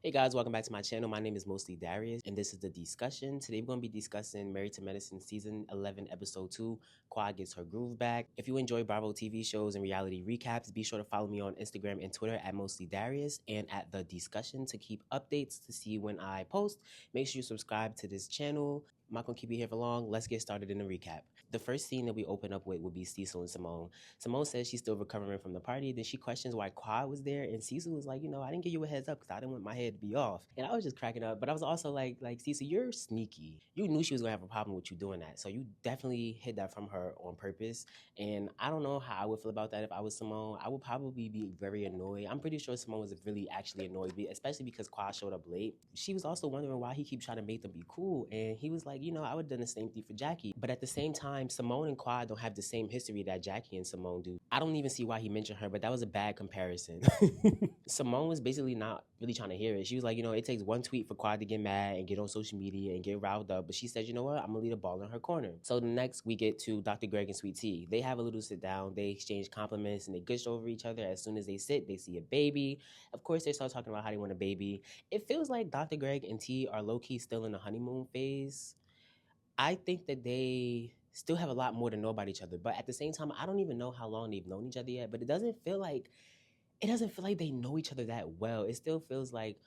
Hey guys, welcome back to my channel. My name is mostlydarius, and this is the discussion. Today we're going to be discussing Married to Medicine Season 11, Episode 2, Quad Gets Her Groove Back. If you enjoy Bravo TV shows and reality recaps, be sure to follow me on Instagram and Twitter at mostlydarius and at the discussion to keep updates to see when I post. Make sure you subscribe to this channel. I'm not going to keep you here for long. Let's get started in the recap. The first scene that we open up with will be Cecil and Simone. Simone says she's still recovering from the party. Then she questions why Quad was there, and Cecil was like, I didn't give you a heads up because I didn't want my head to be off. And I was just cracking up, but I was also like Cecil, you're sneaky. You knew she was gonna have a problem with you doing that, so you definitely hid that from her on purpose. And I don't know how I would feel about that if I was Simone. I would probably be very annoyed. I'm pretty sure Simone was really actually annoyed, especially because Quad showed up late. She was also wondering why he keeps trying to make them be cool, and he was like, I would have done the same thing for Jackie. But at the same time, Simone and Quad don't have the same history that Jackie and Simone do. I don't even see why he mentioned her, but that was a bad comparison. Simone was basically not really trying to hear it. She was like, it takes one tweet for Quad to get mad and get on social media and get riled up. But she said, you know what? I'm going to leave the ball in her corner. So next we get to Dr. Greg and Sweet Tea. They have a little sit down. They exchange compliments and they gush over each other. As soon as they sit, they see a baby. Of course, they start talking about how they want a baby. It feels like Dr. Greg and T are low-key still in the honeymoon phase. I think that they still have a lot more to know about each other. But at the same time, I don't even know how long they've known each other yet. But it doesn't feel like they know each other that well. It still feels like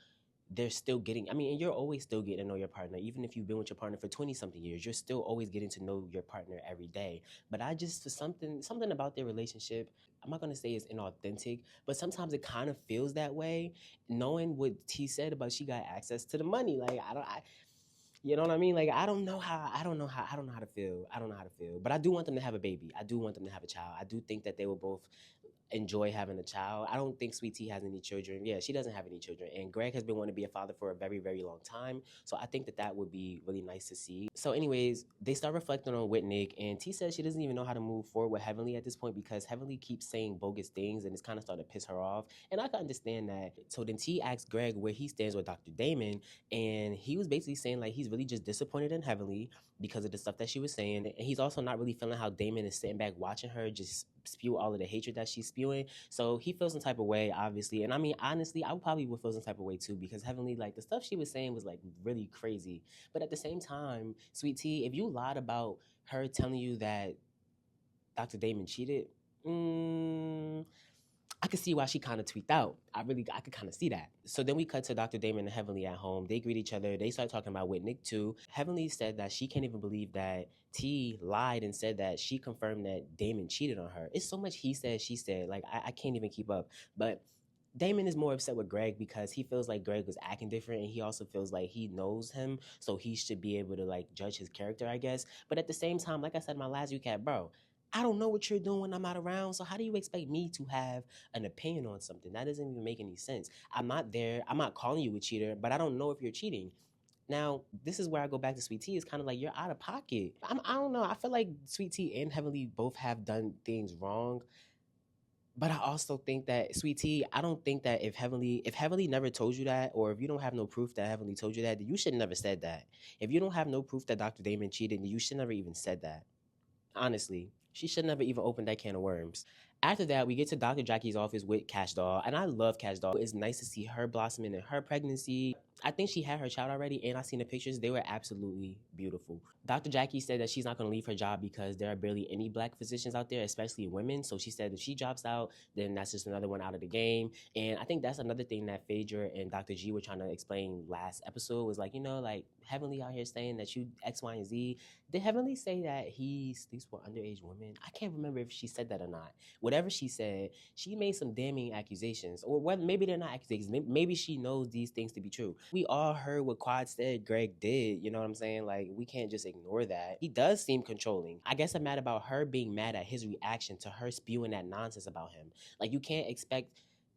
they're still getting, and you're always still getting to know your partner. Even if you've been with your partner for 20 something years, you're still always getting to know your partner every day. But I just, for something about their relationship, I'm not going to say it's inauthentic, but sometimes it kind of feels that way. Knowing what T said about she got access to the money. Like, you know what I mean? Like, I don't know how to feel. I don't know how to feel. But I do want them to have a baby. I do want them to have a child. I do think that they will both enjoy having a child. I don't think Sweet Tea has any children. Yeah, she doesn't have any children. And Greg has been wanting to be a father for a very, very long time. So I think that that would be really nice to see. So anyways, they start reflecting on Whitnick, and T says she doesn't even know how to move forward with Heavenly at this point because Heavenly keeps saying bogus things and it's kind of starting to piss her off. And I can understand that. So then T asks Greg where he stands with Dr. Damon, and he was basically saying like he's really just disappointed in Heavenly because of the stuff that she was saying. And he's also not really feeling how Damon is sitting back watching her just spew all of the hatred that she's spewing. So he feels some type of way, obviously. And honestly, I probably would feel some type of way too, because Heavenly, like, the stuff she was saying was like really crazy. But at the same time, Sweet Tea, if you lied about her telling you that Dr. Damon cheated, I could see why she kind of tweaked out. I could kind of see that. So then we cut to Dr. Damon and Heavenly at home. They greet each other. They start talking about Whitnick too. Heavenly said that she can't even believe that T lied and said that she confirmed that Damon cheated on her. It's so much he said, she said. Like, I can't even keep up. But Damon is more upset with Greg because he feels like Greg was acting different, and he also feels like he knows him, so he should be able to like judge his character, I guess. But at the same time, like I said in my last recap, bro, I don't know what you're doing when I'm not around, so how do you expect me to have an opinion on something? That doesn't even make any sense. I'm not there. I'm not calling you a cheater, but I don't know if you're cheating. Now, this is where I go back to Sweet Tea. It's kind of like you're out of pocket. I don't know. I feel like Sweet Tea and Heavenly both have done things wrong. But I also think that Sweet Tea, I don't think that if Heavenly never told you that, or if you don't have no proof that Heavenly told you that, then you should never said that. If you don't have no proof that Dr. Damon cheated, then you should never even said that. Honestly, she should never even open that can of worms. After that, we get to Dr. Jackie's office with Cash Doll, and I love Cash Doll. It's nice to see her blossoming in her pregnancy. I think she had her child already, and I seen the pictures. They were absolutely beautiful. Dr. Jackie said that she's not going to leave her job because there are barely any black physicians out there, especially women. So she said if she drops out, then that's just another one out of the game. And I think that's another thing that Phaedra and Dr. G were trying to explain last episode was like, like Heavenly out here saying that you X, Y, and Z. Did Heavenly say that he sleeps with underage women? I can't remember if she said that or not. Whatever she said, she made some damning accusations. Or whether maybe they're not accusations. Maybe she knows these things to be true. We all heard what Quad said Greg did. You know what I'm saying? Like, we can't just ignore that. He does seem controlling. I guess I'm mad about her being mad at his reaction to her spewing that nonsense about him. Like, you can't expect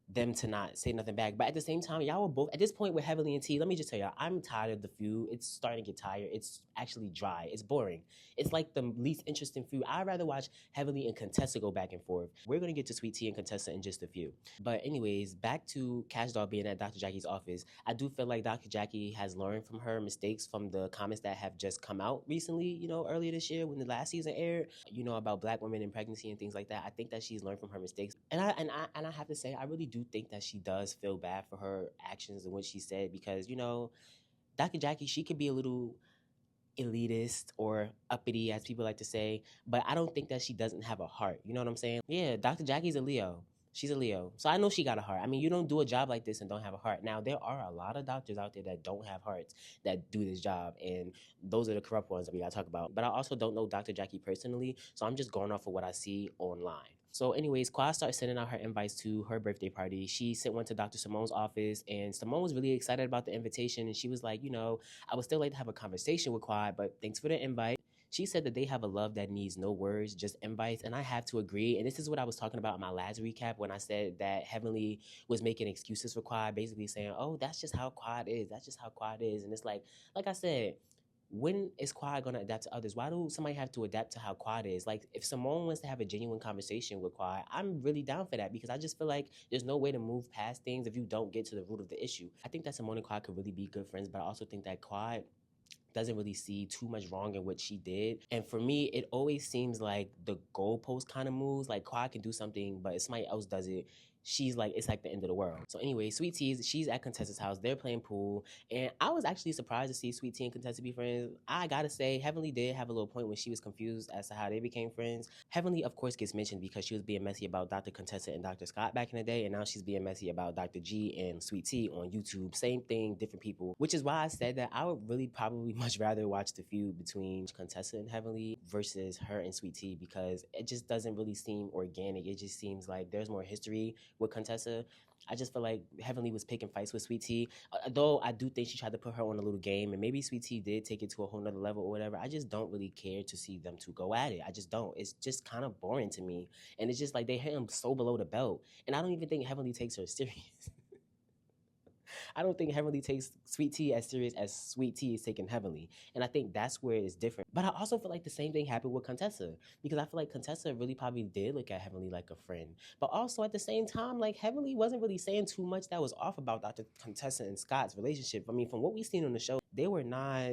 them to not say nothing back. But at the same time, y'all were both at this point with Heavenly and T. Let me just tell y'all, I'm tired of the feud. It's starting to get tired. It's actually dry. It's boring. It's like the least interesting feud. I'd rather watch Heavenly and Contessa go back and forth. We're gonna get to Sweet Tea and Contessa in just a few. But anyways, back to Cash Doll being at Dr. Jackie's office. I do feel like Dr. Jackie has learned from her mistakes from the comments that have just come out recently, earlier this year when the last season aired, about black women and pregnancy and things like that. I think that she's learned from her mistakes. And I have to say, I really do think that she does feel bad for her actions and what she said because, Dr. Jackie, she could be a little elitist or uppity, as people like to say, but I don't think that she doesn't have a heart. You know what I'm saying? Yeah, Dr. Jackie's a Leo. She's a Leo. So I know she got a heart. I mean, you don't do a job like this and don't have a heart. Now, there are a lot of doctors out there that don't have hearts that do this job, and those are the corrupt ones that we got to talk about. But I also don't know Dr. Jackie personally, so I'm just going off of what I see online. So, anyways, Quad started sending out her invites to her birthday party. She sent one to Dr. Simone's office, and Simone was really excited about the invitation. And she was like, I would still like to have a conversation with Quad, but thanks for the invite. She said that they have a love that needs no words, just invites. And I have to agree. And this is what I was talking about in my last recap when I said that Heavenly was making excuses for Quad, basically saying, oh, that's just how Quad is. That's just how Quad is. And it's like I said, when is Quad gonna adapt to others? Why do somebody have to adapt to how Quad is? Like, if Simone wants to have a genuine conversation with Quad, I'm really down for that because I just feel like there's no way to move past things if you don't get to the root of the issue. I think that Simone and Quad could really be good friends, but I also think that Quad doesn't really see too much wrong in what she did. And for me, it always seems like the goalpost kind of moves. Like Quad can do something, but if somebody else does it, she's like, it's like the end of the world. So anyway, Sweet Tea's, she's at Contessa's house. They're playing pool. And I was actually surprised to see Sweet Tea and Contessa be friends. I gotta say, Heavenly did have a little point when she was confused as to how they became friends. Heavenly, of course, gets mentioned because she was being messy about Dr. Contessa and Dr. Scott back in the day. And now she's being messy about Dr. G and Sweet Tea on YouTube. Same thing, different people. Which is why I said that I would really probably much rather watch the feud between Contessa and Heavenly versus her and Sweet Tea because it just doesn't really seem organic. It just seems like there's more history with Contessa. I just feel like Heavenly was picking fights with Sweet Tea. Though I do think she tried to put her on a little game, and maybe Sweet Tea did take it to a whole nother level or whatever. I just don't really care to see them two go at it. I just don't. It's just kind of boring to me. And it's just like they hit him so below the belt. And I don't even think Heavenly takes her serious. I don't think Heavenly takes Sweet Tea as serious as Sweet Tea is taking Heavenly. And I think that's where it's different. But I also feel like the same thing happened with Contessa because I feel like Contessa really probably did look at Heavenly like a friend. But also at the same time, like Heavenly wasn't really saying too much that was off about Dr. Contessa and Scott's relationship. I mean, from what we've seen on the show, they were not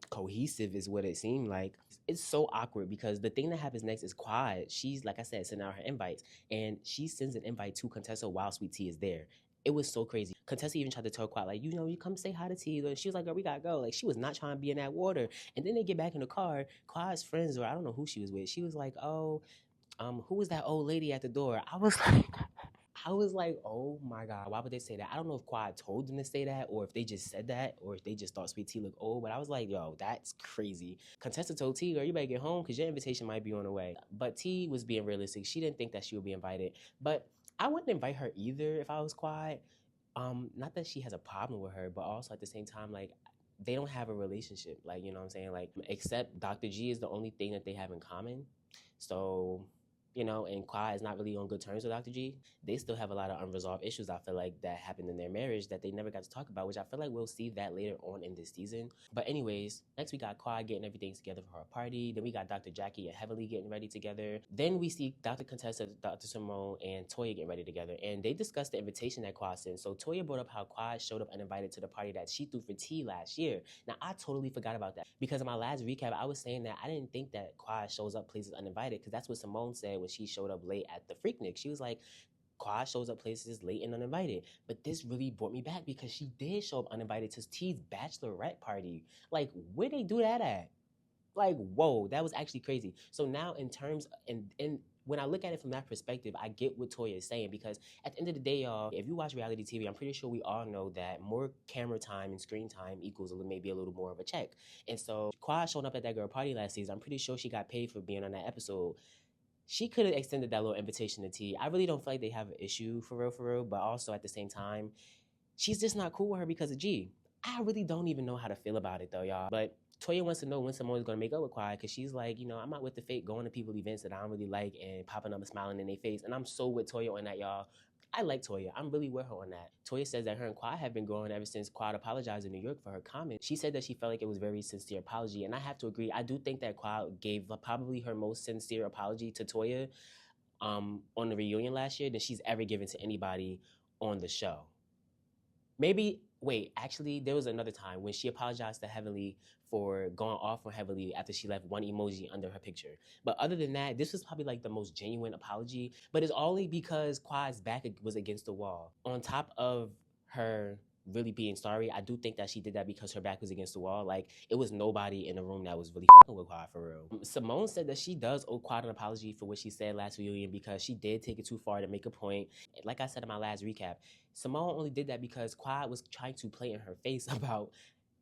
cohesive is what it seemed like. It's so awkward because the thing that happens next is Quad. She's, like I said, sending out her invites and she sends an invite to Contessa while Sweet Tea is there. It was so crazy. Contessa even tried to tell Quad, like, you come say hi to T. She was like, girl, we gotta go. Like, she was not trying to be in that water. And then they get back in the car. Quad's friends, or I don't know who she was with, she was like, oh, who was that old lady at the door? I was like, oh my God, why would they say that? I don't know if Quad told them to say that or if they just said that or if they just thought Sweet Tea looked old, but I was like, yo, that's crazy. Contessa told T, girl, you better get home because your invitation might be on the way. But T was being realistic. She didn't think that she would be invited. But I wouldn't invite her either if I was Quad. Not that she has a problem with her, but also at the same time, like, they don't have a relationship. Like, you know what I'm saying? Like, except Dr. G is the only thing that they have in common. So, and Quad is not really on good terms with Dr. G. They still have a lot of unresolved issues, I feel like, that happened in their marriage that they never got to talk about, which I feel like we'll see that later on in this season. But anyways, next we got Quad getting everything together for her party. Then we got Dr. Jackie and Heavenly getting ready together. Then we see Dr. Contessa, Dr. Simone, and Toya getting ready together. And they discussed the invitation that Quad sent. So Toya brought up how Quad showed up uninvited to the party that she threw for T last year. Now, I totally forgot about that because in my last recap, I was saying that I didn't think that Quad shows up places uninvited because that's what Simone said when she showed up late at the Freaknik. She was like, Quad shows up places late and uninvited. But this really brought me back because she did show up uninvited to T's bachelorette party. Like, where they do that at? Like, whoa, that was actually crazy. So now in terms, and when I look at it from that perspective, I get what Toya is saying because at the end of the day, y'all, if you watch reality TV, I'm pretty sure we all know that more camera time and screen time equals maybe a little more of a check. And so Quad showing up at that girl party last season, I'm pretty sure she got paid for being on that episode. She could have extended that little invitation to T. I really don't feel like they have an issue for real, but also at the same time, she's just not cool with her because of G. I really don't even know how to feel about it though, y'all. But Toya wants to know when Simone's gonna make up with Quiet because she's like, I'm not with the fake going to people events that I don't really like and popping up and smiling in their face. And I'm so with Toya on that, y'all. I like Toya. I'm really with her on that. Toya says that her and Quad have been growing ever since Quad apologized in New York for her comment. She said that she felt like it was a very sincere apology, and I have to agree. I do think that Quad gave probably her most sincere apology to Toya on the reunion last year than she's ever given to anybody on the show. Maybe, wait, actually, there was another time when she apologized to Heavenly for going off on Heavenly after she left one emoji under her picture. But other than that, this was probably like the most genuine apology. But it's only because Quad's back was against the wall. On top of her really being sorry, I do think that she did that because her back was against the wall. Like, it was nobody in the room that was really fucking with Quad for real. Simone said that she does owe Quad an apology for what she said last reunion because she did take it too far to make a point. Like I said in my last recap, Simone only did that because Quad was trying to play in her face about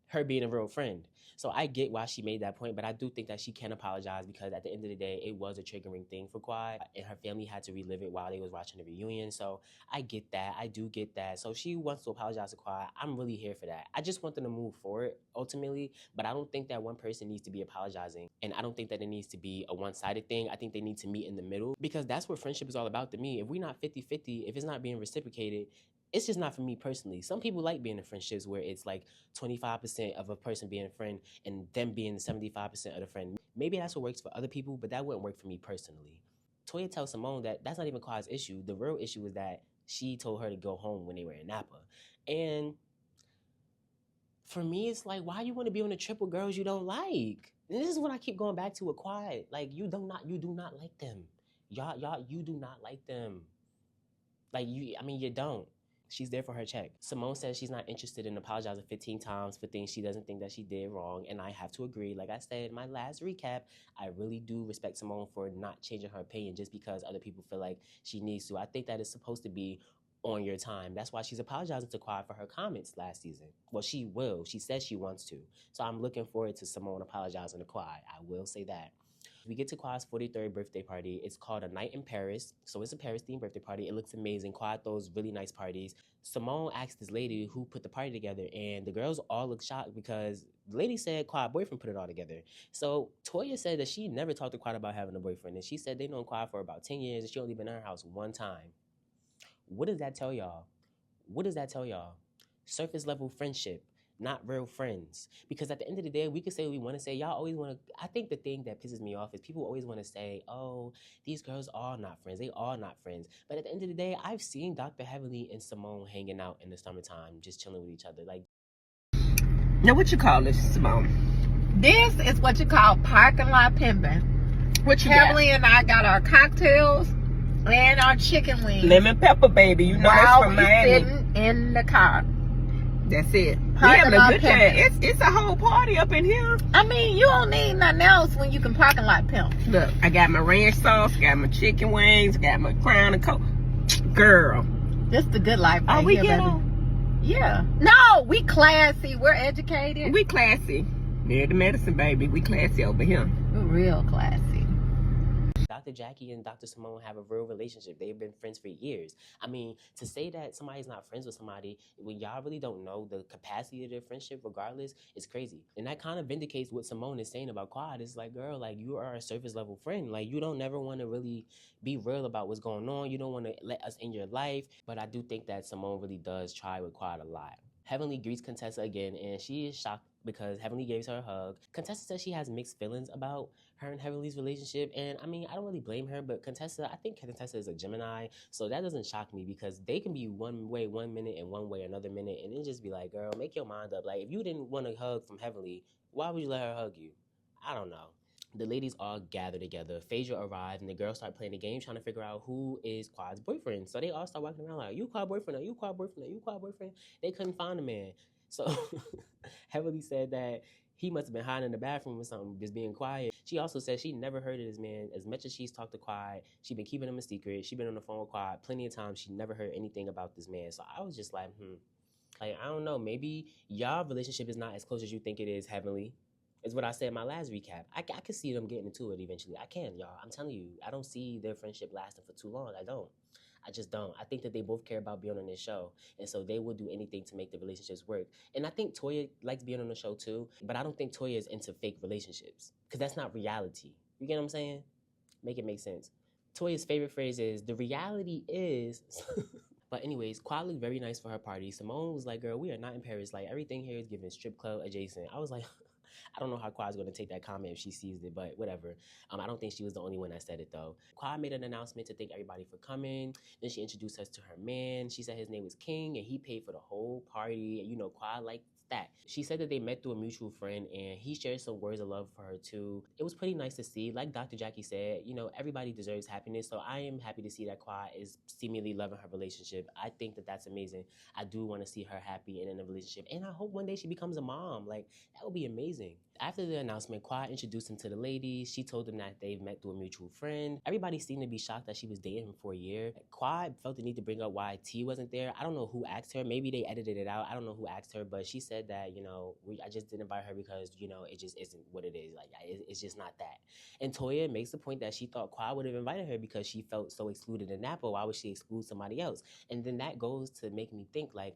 her being a real friend. So I get why she made that point, but I do think that she can apologize because at the end of the day, it was a triggering thing for Quad, and her family had to relive it while they was watching the reunion. So I get that. I do get that. So she wants to apologize to Quad. I'm really here for that. I just want them to move forward ultimately, but I don't think that one person needs to be apologizing, and I don't think that it needs to be a one-sided thing. I think they need to meet in the middle because that's what friendship is all about to me. If we're not 50-50, if it's not being reciprocated, it's just not for me personally. Some people like being in friendships where it's like 25% of a person being a friend and them being 75% of the friend. Maybe that's what works for other people, but that wouldn't work for me personally. Toya tells Simone that that's not even Quad's issue. The real issue is that she told her to go home when they were in Napa. And for me, it's like, why you want to be on a trip with girls you don't like? And this is what I keep going back to with Quad. Like, you do not like them. Y'all, you do not like them. Like, you don't. She's there for her check. Simone says she's not interested in apologizing 15 times for things she doesn't think that she did wrong, and I have to agree. Like I said in my last recap, I really do respect Simone for not changing her opinion just because other people feel like she needs to. I think that it's supposed to be on your time. That's why she's apologizing to Quad for her comments last season. Well, she will. She says she wants to. So I'm looking forward to Simone apologizing to Quad. I will say that. We get to Quad's 43rd birthday party. It's called A Night in Paris. So it's a Paris-themed birthday party. It looks amazing. Quad throws really nice parties. Simone asked this lady who put the party together, and the girls all look shocked because the lady said Quad boyfriend put it all together. So Toya said that she never talked to Quad about having a boyfriend, and she said they known Quad for about 10 years, and she only been in her house one time. What does that tell y'all? What does that tell y'all? Surface level friendship, not real friends. Because at the end of the day, we can say what we want to say. Y'all always want to. I think the thing that pisses me off is people always want to say, oh, these girls are not friends. They are not friends. But at the end of the day, I've seen Dr. Heavenly and Simone hanging out in the summertime, just chilling with each other. Like, now what you call this, Simone? This is what you call parking lot pimping. What you Heavenly and I got our cocktails and our chicken wings. Lemon pepper, baby. You know that's while from we Miami. sitting in the car. That's it. We Parking having a lot good time. pimping. It's a whole party up in here. I mean, you don't need nothing else when you can parking lot pimp. Look, I got my ranch sauce, got my chicken wings, got my crown and coke. Girl, This the good life right are we here, ghetto? baby. Yeah. No, we classy. We're educated. We classy. Near the medicine, baby. We classy over here. We're real classy. Dr. Jackie and Dr. Simone have a real relationship. They've been friends for years. I mean, to say that somebody's not friends with somebody when y'all really don't know the capacity of their friendship regardless is crazy. And that kind of vindicates what Simone is saying about Quad. It's like, girl, like, you are a surface level friend. Like, you don't never want to really be real about what's going on. You don't want to let us in your life. But I do think that Simone really does try with Quad a lot. Heavenly greets Contessa again, and she is shocked because Heavenly gives her a hug. Contessa says she has mixed feelings about her and Heavenly's relationship, and I mean, I don't really blame her, but I think Contessa is a Gemini, so that doesn't shock me because they can be one way one minute and one way another minute, and then just be like, girl, make your mind up. Like, if you didn't want a hug from Heavenly, why would you let her hug you? I don't know. The ladies all gather together. Phaedra arrived, and the girls start playing the game, trying to figure out who is Quad's boyfriend. So they all start walking around like, you Quad boyfriend, are you Quad boyfriend, are you Quad boyfriend? They couldn't find a man. So Heavenly said that he must have been hiding in the bathroom or something, just being quiet. She also said she never heard of this man. As much as she's talked to Quad, she's been keeping him a secret. She's been on the phone with Quad plenty of times. She never heard anything about this man. So I was just like, Like, I don't know. Maybe y'all relationship is not as close as you think it is, Heavenly. Is what I said in my last recap. I can see them getting into it eventually. I can, y'all. I'm telling you. I don't see their friendship lasting for too long. I don't. I just don't. I think that they both care about being on this show. And so they will do anything to make the relationships work. And I think Toya likes being on the show too. But I don't think Toya is into fake relationships. Because that's not reality. You get what I'm saying? Make it make sense. Toya's favorite phrase is, the reality is... But anyways, Quad looked very nice for her party. Simone was like, girl, we are not in Paris. Like, everything here is giving strip club adjacent. I was like... I don't know how Quad's going to take that comment if she sees it, but whatever. I don't think she was the only one that said it though. Quad made an announcement to thank everybody for coming. Then she introduced us to her man. She said his name was King and he paid for the whole party. And you know, Quad liked that. She said that they met through a mutual friend and he shared some words of love for her too. It was pretty nice to see. Like Dr. Jackie said, you know, everybody deserves happiness. So I am happy to see that Quad is seemingly loving her relationship. I think that that's amazing. I do want to see her happy and in a relationship. And I hope one day she becomes a mom. Like, that would be amazing. After the announcement, Quad introduced him to the ladies. She told them that they've met through a mutual friend. Everybody seemed to be shocked that she was dating him for a year. Quad felt the need to bring up why T wasn't there. I don't know who asked her. Maybe they edited it out. I don't know who asked her, but she said that, you know, I just didn't invite her because, you know, it just isn't what it is. Like, it's just not that. And Toya makes the point that she thought Quad would have invited her because she felt so excluded in Napa. Why would she exclude somebody else? And then that goes to make me think, like,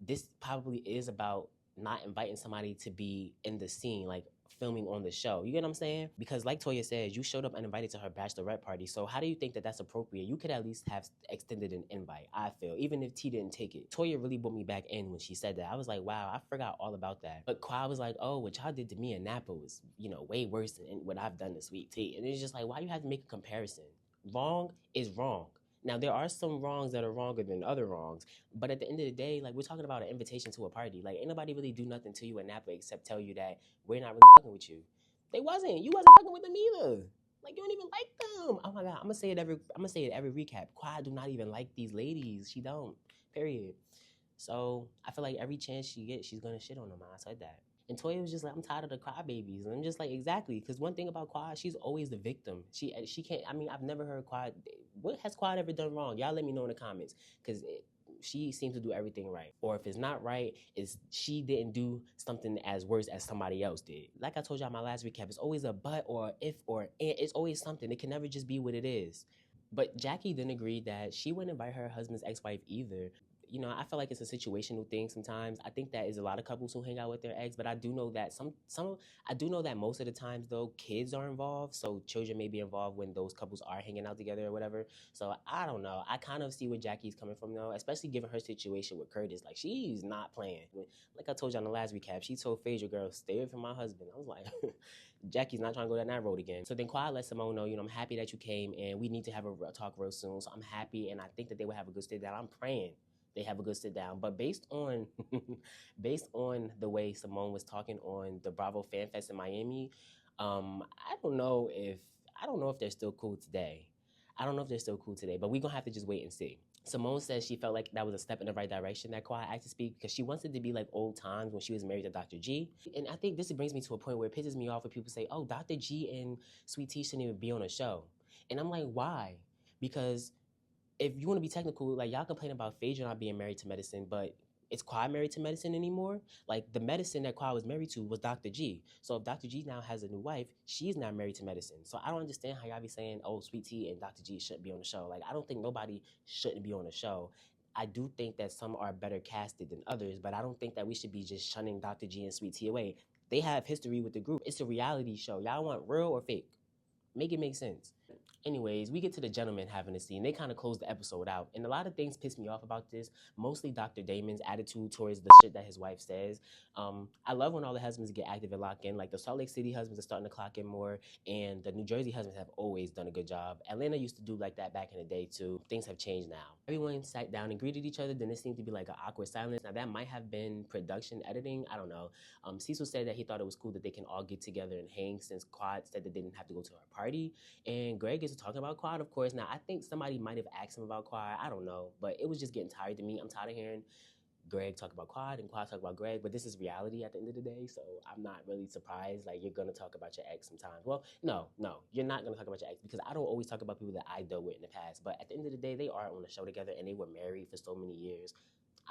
this probably is about not inviting somebody to be in the scene, like filming on the show. You get what I'm saying? Because like Toya says, you showed up uninvited to her bachelorette party. So how do you think that that's appropriate? You could at least have extended an invite, I feel, even if T didn't take it. Toya really brought me back in when she said that. I was like, wow, I forgot all about that. But Quad was like, oh, what y'all did to me in Napa was, you know, way worse than what I've done to Sweet T. And it's just like, why you have to make a comparison? Wrong is wrong. Now, there are some wrongs that are wronger than other wrongs, but at the end of the day, like, we're talking about an invitation to a party. Like, ain't nobody really do nothing to you in Napa except tell you that we're not really fucking with you. They wasn't. You wasn't fucking with them either. Like, you don't even like them. Oh my God, I'm gonna say it every recap. Quad do not even like these ladies. She don't. Period. So I feel like every chance she gets, she's gonna shit on them. I said that. And Toya was just like, I'm tired of the crybabies. And I'm just like, exactly. Because one thing about Quad, she's always the victim. She can't, I mean, I've never heard Quad, what has Quad ever done wrong? Y'all let me know in the comments. Because she seems to do everything right. Or if it's not right, it's she didn't do something as worse as somebody else did. Like I told y'all in my last recap, it's always a but or if or and. It's always something. It can never just be what it is. But Jackie then agreed that she wouldn't invite her husband's ex-wife either. You know, I feel like it's a situational thing sometimes. I think that is a lot of couples who hang out with their ex, but I do know that I do know that most of the times though, kids are involved, so children may be involved when those couples are hanging out together or whatever. So I don't know. I kind of see where Jackie's coming from though, especially given her situation with Curtis. Like, she's not playing. Like I told you on the last recap, she told Phaedra, girl, stay away from my husband. I was like, Jackie's not trying to go down that road again. So then Quad let Simone know, you know, I'm happy that you came and we need to have a talk real soon. So I'm happy and I think that they will have a good sit down. I'm praying they have a good sit down. But based on the way Simone was talking on the Bravo Fan Fest in Miami, I don't know if they're still cool today. But we're gonna have to just wait and see. Simone says she felt like that was a step in the right direction that Quad asked to speak because she wants it to be like old times when she was married to Dr. G. And I think this brings me to a point where it pisses me off when people say, oh, Dr. G and Sweet Tea shouldn't even be on a show. And I'm like, why? Because if you want to be technical, like, y'all complain about Phaedra not being married to medicine, but is Quad married to medicine anymore? Like, the medicine that Quad was married to was Dr. G. So if Dr. G now has a new wife, she's not married to medicine. So I don't understand how y'all be saying, oh, Sweet Tea and Dr. G shouldn't be on the show. Like, I don't think nobody shouldn't be on the show. I do think that some are better casted than others, but I don't think that we should be just shunning Dr. G and Sweet Tea away. They have history with the group. It's a reality show. Y'all want real or fake? Make it make sense. Anyways, we get to the gentlemen having a scene. They kind of close the episode out. And a lot of things piss me off about this. Mostly Dr. Damon's attitude towards the shit that his wife says. I love when all the husbands get active and lock in. Like, the Salt Lake City husbands are starting to clock in more. And the New Jersey husbands have always done a good job. Atlanta used to do like that back in the day too. Things have changed now. Everyone sat down and greeted each other. Then it seemed to be like an awkward silence. Now that might have been production editing. I don't know. Cecil said that he thought it was cool that they can all get together and hang since Quad said that they didn't have to go to her party. And Greg is talking about Quad, of course. Now, I think somebody might have asked him about Quad. I don't know. But it was just getting tired to me. I'm tired of hearing Greg talk about Quad and Quad talk about Greg. But this is reality at the end of the day. So I'm not really surprised. Like, you're going to talk about your ex sometimes. Well, no. You're not going to talk about your ex because I don't always talk about people that I dealt with in the past. But at the end of the day, they are on the show together and they were married for so many years.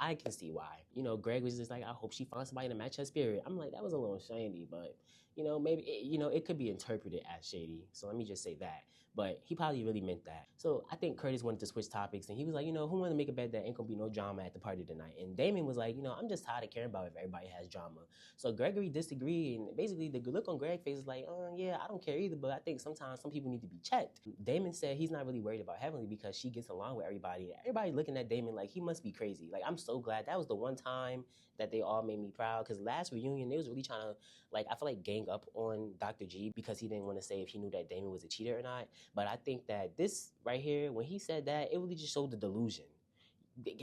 I can see why. You know, Greg was just like, I hope she finds somebody to match her spirit. I'm like, that was a little shady, but, you know, maybe, it could be interpreted as shady. So let me just say that. but he probably really meant that. So I think Curtis wanted to switch topics, and he was like, who wanted to make a bet that ain't gonna be no drama at the party tonight? And Damon was like, I'm just tired of caring about if everybody has drama. So Gregory disagreed, and basically the look on Greg's face is like, yeah, I don't care either, but I think sometimes some people need to be checked. Damon said he's not really worried about Heavenly because she gets along with everybody. Everybody looking at Damon like he must be crazy. Like, I'm so glad that was the one time that they all made me proud, because last reunion, they was really trying to, like, I feel like gang up on Dr. G because he didn't want to say if he knew that Damon was a cheater or not. But I think that this right here, when he said that, it really just showed the delusion.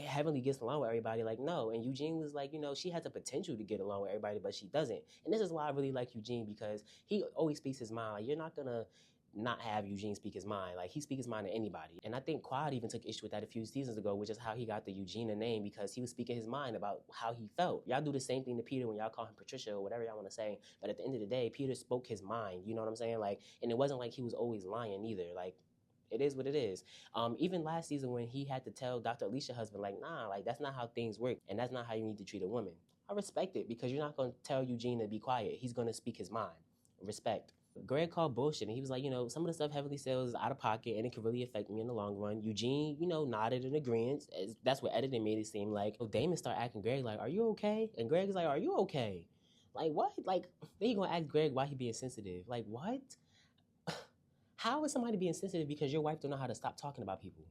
Heavenly gets along with everybody, like, no. And Eugene was like, she has the potential to get along with everybody, but she doesn't. And this is why I really like Eugene, because he always speaks his mind. Like, you're not gonna not have Eugene speak his mind. Like, he speaks his mind to anybody. And I think Quad even took issue with that a few seasons ago, which is how he got the Eugenia name, because he was speaking his mind about how he felt. Y'all do the same thing to Peter when y'all call him Patricia or whatever y'all want to say. But at the end of the day, Peter spoke his mind. You know what I'm saying? Like, and it wasn't like he was always lying either. Like, it is what it is. Even last season when he had to tell Dr. Alicia's husband, like, nah, like, that's not how things work, and that's not how you need to treat a woman. I respect it, because you're not going to tell Eugene to be quiet. He's going to speak his mind. Respect. Greg called bullshit, and he was like, some of the stuff Heavenly says is out of pocket, and it could really affect me in the long run. Eugene, nodded in agreement. That's what editing made it seem like. Damon started asking Greg, like, are you okay? And Greg is like, are you okay? Like, what? Like, then you going to ask Greg why he being sensitive. Like, what? How is somebody being sensitive because your wife don't know how to stop talking about people?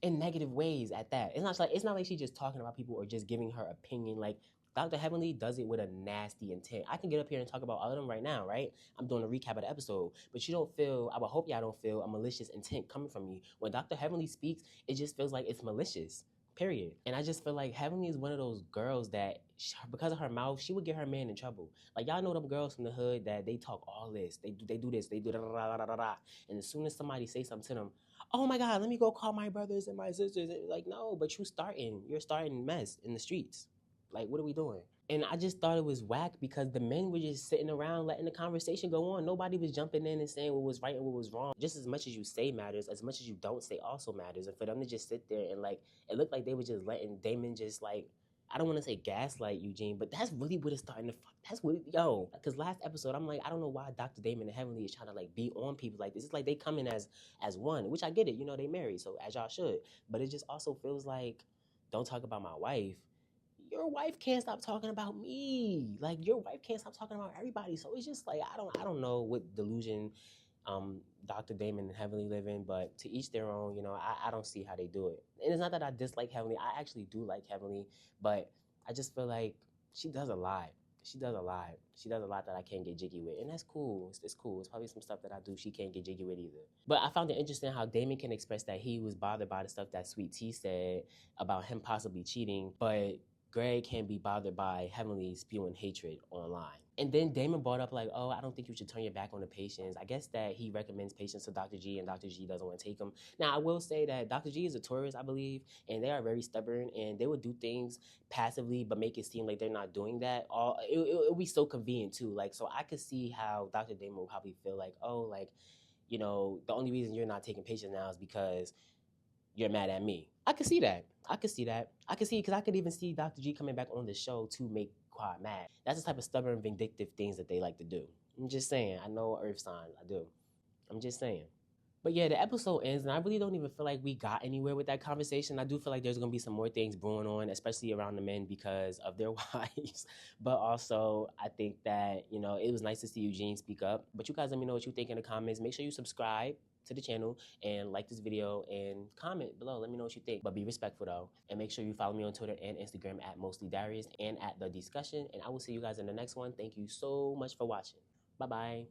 In negative ways at that. It's not like she's just talking about people or just giving her opinion. Like, Dr. Heavenly does it with a nasty intent. I can get up here and talk about all of them right now, right? I'm doing a recap of the episode. But you don't feel, I would hope y'all don't feel a malicious intent coming from me. When Dr. Heavenly speaks, it just feels like it's malicious. Period. And I just feel like Heavenly is one of those girls that, because of her mouth, she would get her man in trouble. Like, y'all know them girls from the hood that they talk all this. They do this. They do da da da da da. And as soon as somebody say something to them, oh my God, let me go call my brothers and my sisters. Like, no, but you're starting mess in the streets. Like, what are we doing? And I just thought it was whack because the men were just sitting around letting the conversation go on. Nobody was jumping in and saying what was right and what was wrong. Just as much as you say matters, as much as you don't say also matters. And for them to just sit there and, like, it looked like they were just letting Damon just, like, I don't want to say gaslight Eugene, but that's really what it's starting to, because last episode, I'm like, I don't know why Dr. Damon and Heavenly is trying to, like, be on people like this. It's like they come in as one, which I get it, they married, so as y'all should. But it just also feels like, don't talk about my wife. Your wife can't stop talking about me. Like, your wife can't stop talking about everybody. So it's just like, I don't know what delusion Dr. Damon and Heavenly live in, but to each their own. I don't see how they do it. And it's not that I dislike Heavenly. I actually do like Heavenly, but I just feel like she does a lot. She does a lot. She does a lot that I can't get jiggy with, and that's cool. It's cool. It's probably some stuff that I do she can't get jiggy with either. But I found it interesting how Damon can express that he was bothered by the stuff that Sweet Tea said about him possibly cheating, but Greg can't be bothered by Heavenly spewing hatred online. And then Damon brought up, like, oh, I don't think you should turn your back on the patients. I guess that he recommends patients to Dr. G, and Dr. G doesn't want to take them. Now, I will say that Dr. G is a tourist, I believe, and they are very stubborn, and they would do things passively but make it seem like they're not doing that. It would be so convenient, too. Like, so I could see how Dr. Damon would probably feel like, oh, like, the only reason you're not taking patients now is because you're mad at me. I could see that. I could see because I could even see Dr. G coming back on the show to make Quad mad. That's the type of stubborn, vindictive things that they like to do. I'm just saying. I know Earth signs. I do. I'm just saying. But yeah, the episode ends, and I really don't even feel like we got anywhere with that conversation. I do feel like there's going to be some more things brewing on, especially around the men because of their wives. But also, I think that, it was nice to see Eugene speak up. But you guys let me know what you think in the comments. Make sure you subscribe to the channel and like this video and comment below. Let me know what you think. But be respectful though. And make sure you follow me on Twitter and Instagram at mostlydarius and at The Discussion. And I will see you guys in the next one. Thank you so much for watching. Bye-bye.